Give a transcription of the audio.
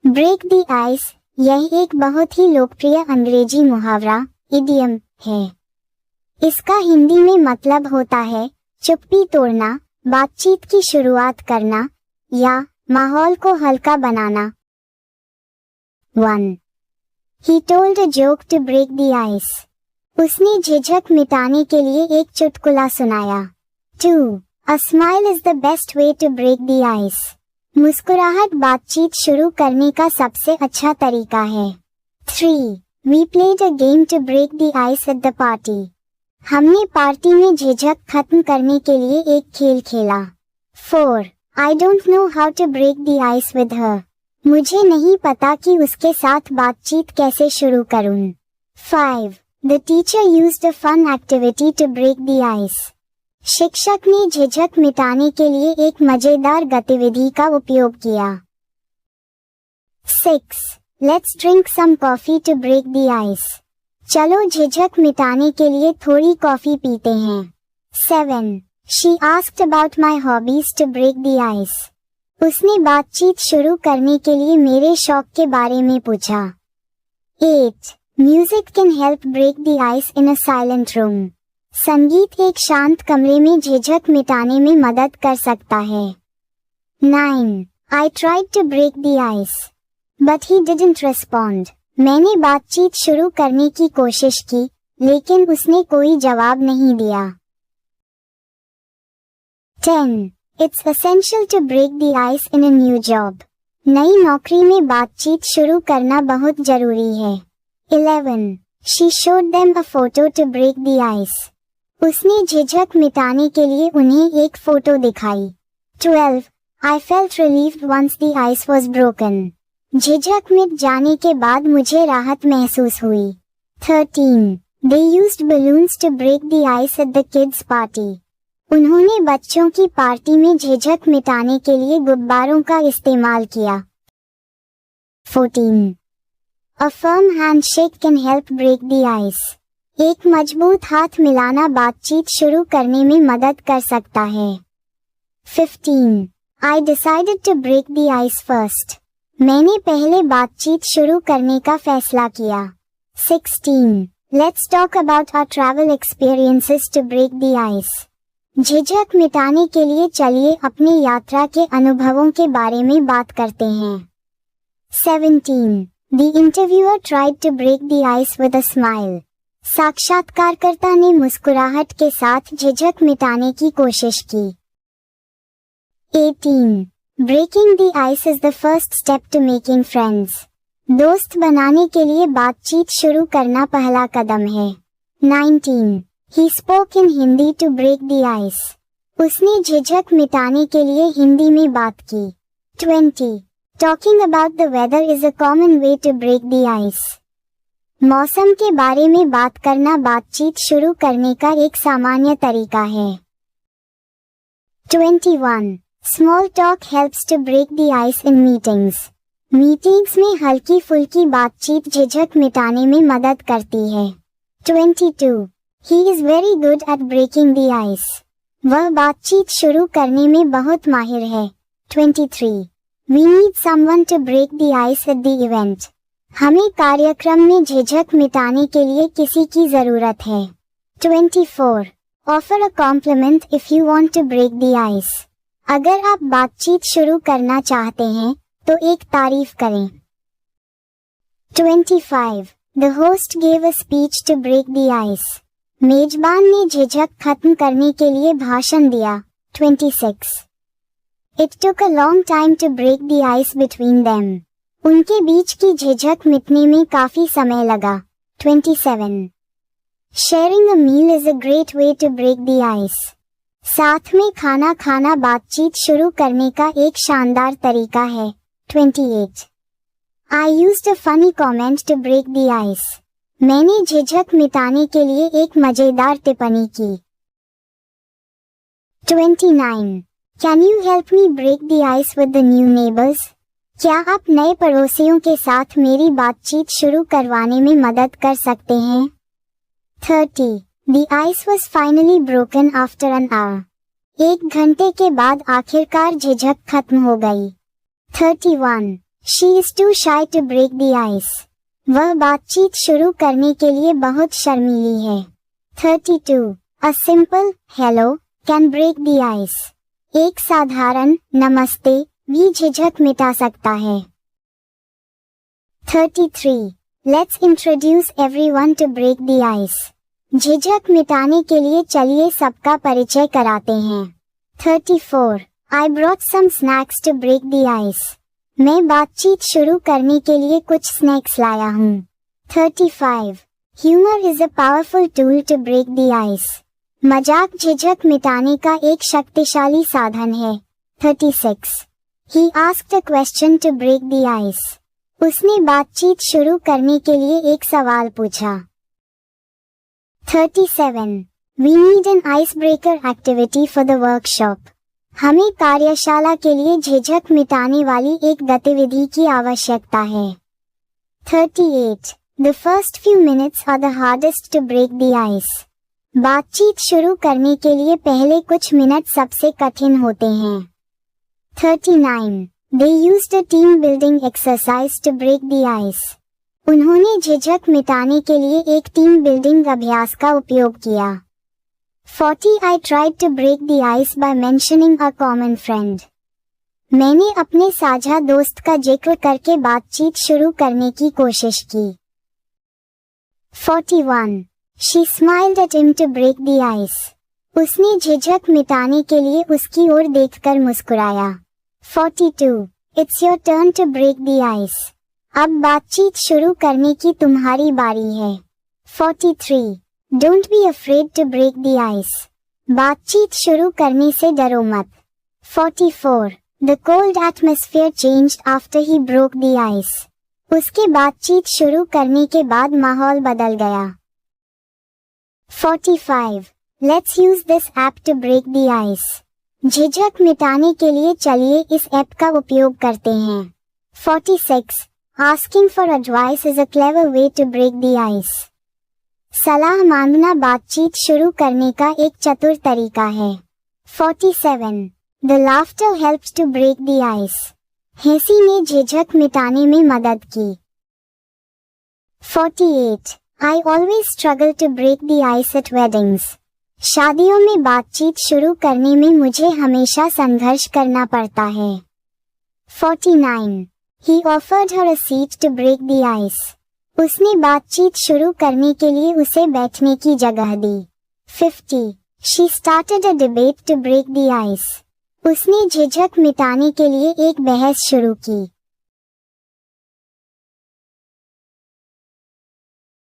Break the ice, यह एक बहुत ही लोकप्रिय अंग्रेजी मुहावरा, इडियम है। इसका हिंदी में मतलब होता है चुप्पी तोड़ना, बातचीत की शुरुआत करना या माहौल को हल्का बनाना। 1. He told a joke to break the ice. उसने झिझक मिटाने के लिए एक चुटकुला सुनाया। 2. A smile is the best way to break the ice. मुस्कुराहट बातचीत शुरू करने का सबसे अच्छा तरीका है। 3. We played a game to break the ice at the party. हमने पार्टी में झिझक खत्म करने के लिए एक खेल खेला। 4. I don't know how to break the ice with her. मुझे नहीं पता कि उसके साथ बातचीत कैसे शुरू करूं। 5. The teacher used a fun activity to break the ice. शिक्षक ने झिझक मिटाने के लिए एक मजेदार गतिविधि का उपयोग किया। 6. Let's drink some coffee to break the ice. चलो झिझक मिटाने के लिए थोड़ी कॉफी पीते हैं। 7. She asked about my hobbies to break the ice. उसने बातचीत शुरू करने के लिए मेरे शौक के बारे में पूछा। 8. Music can help break the ice in a silent room. संगीत एक शांत कमरे में झिझक मिटाने में मदद कर सकता है। 9. I tried to break the ice, but he didn't respond. मैंने बातचीत शुरू करने की कोशिश की, लेकिन उसने कोई जवाब नहीं दिया। 10. It's essential to break the ice in a new job. नई नौकरी में बातचीत शुरू करना बहुत जरूरी है। 11. She showed them a photo to break the ice. उसने झिझक मिटाने के लिए उन्हें एक फोटो दिखाई। 12. I felt relieved once the ice was broken. झिझक मिट जाने के बाद मुझे राहत महसूस हुई। 13. They used balloons to break the ice at the kids' party. उन्होंने बच्चों की पार्टी में झिझक मिटाने के लिए गुब्बारों का इस्तेमाल किया। 14. A firm handshake can help break the ice. एक मजबूत हाथ मिलाना बातचीत शुरू करने में मदद कर सकता है। 15. I decided to break the ice first. मैंने पहले बातचीत शुरू करने का फैसला किया। 16. Let's talk about our travel experiences to break the ice. झिझक मिटाने के लिए चलिए अपनी यात्रा के अनुभवों के बारे में बात करते हैं। 17. The interviewer tried to break the ice with a smile. साक्षात्कारकर्ता ने मुस्कुराहट के साथ झिझक मिटाने की कोशिश की। 18. Breaking the ice is the first step to making friends. दोस्त बनाने के लिए बातचीत शुरू करना पहला कदम है। 19. He spoke in Hindi to break the ice. उसने झिझक मिटाने के लिए हिंदी में बात की। 20. Talking about the weather is a common way to break the ice. मौसम के बारे में बात करना बातचीत शुरू करने का एक सामान्य तरीका है। 21. Small talk helps to break the ice in meetings. Meetings में हल्की फुल्की बातचीत झिझक मिटाने में मदद करती है। 22. He is very good at breaking the ice. वह बातचीत शुरू करने में बहुत माहिर है। 23. We need someone to break the ice at the event. हमें कार्यक्रम में झिझक मिटाने के लिए किसी की जरूरत है। 24. Offer a compliment if you want to break the ice. अगर आप बातचीत शुरू करना चाहते हैं, तो एक तारीफ करें। 25. The host gave a speech to break the ice. मेजबान ने झिझक खत्म करने के लिए भाषण दिया। 26. It took a long time to break the ice between them. उनके बीच की झिझक मिटने में काफी समय लगा। 27. Sharing a meal is a great way to break the ice. साथ में खाना खाना बातचीत शुरू करने का एक शानदार तरीका है। 28. I used a funny comment to break the ice. मैंने झिझक मिटाने के लिए एक मजेदार टिप्पणी की। 29. Can you help me break the ice with the new neighbors? क्या आप नए पड़ोसियों के साथ मेरी बातचीत शुरू करवाने में मदद कर सकते हैं? 30. The ice was finally broken after an hour. 1 घंटे के बाद आखिरकार झिझक खत्म हो गई। 31. She is too shy to break the ice. वह बातचीत शुरू करने के लिए बहुत शर्मीली है. 32. A simple hello can break the ice. एक साधारण नमस्ते भी झिझक मिटा सकता है. 33. Let's introduce everyone to break the ice. झिझक मिटाने के लिए चलिए सबका परिचय कराते हैं. 34. I brought some snacks to break the ice. मैं बातचीत शुरू करने के लिए कुछ स्नैक्स लाया हूँ. 35. Humor is a powerful tool to break the ice. मजाक झिझक मिटाने का एक शक्तिशाली साधन है. 36. He asked a question to break the ice. उसने बातचीत शुरू करने के लिए एक सवाल पूछा. 37. We need an icebreaker activity for the workshop. हमें कार्यशाला के लिए झिझक मिटाने वाली एक गतिविधि की आवश्यकता है. 38. The first few minutes are the hardest to break the ice. बातचीत शुरू करने के लिए पहले कुछ मिनट सबसे कठिन होते हैं. 39. They used a team building exercise to break the ice. उन्होंने झिझक मिटाने के लिए एक टीम बिल्डिंग अभ्यास का उपयोग किया. 40. I tried to break the ice by mentioning a common friend. मैंने अपने साझा दोस्त का जिक्र करके बातचीत शुरू करने की कोशिश की. 41. She smiled at him to break the ice. उसने झिझक मिटाने के लिए उसकी ओर देखकर मुस्कुराया. 42. It's your turn to break the ice. अब बातचीत शुरू करने की तुम्हारी बारी है. 43. Don't be afraid to break the ice. बातचीत शुरू करने से डरो मत. 44. The cold atmosphere changed after he broke the ice. उसके बातचीत शुरू करने के बाद माहौल बदल गया. 45. Let's use this app to break the ice. झिझक मिटाने के लिए चलिए इस ऐप का उपयोग करते हैं. 46. Asking for advice is a clever way to break the ice. सलाह मांगना बातचीत शुरू करने का एक चतुर तरीका है. 47. The laughter helps to break the ice. हंसी ने झिझक मिटाने में मदद की. 48. I always struggle to break the ice at weddings. शादियों में बातचीत शुरू करने में मुझे हमेशा संघर्ष करना पड़ता है. 49. He offered her a seat to break the ice. उसने बातचीत शुरू करने के लिए उसे बैठने की जगह दी. 50. She started a debate to break the ice. उसने झिझक मिटाने के लिए एक बहस शुरू की.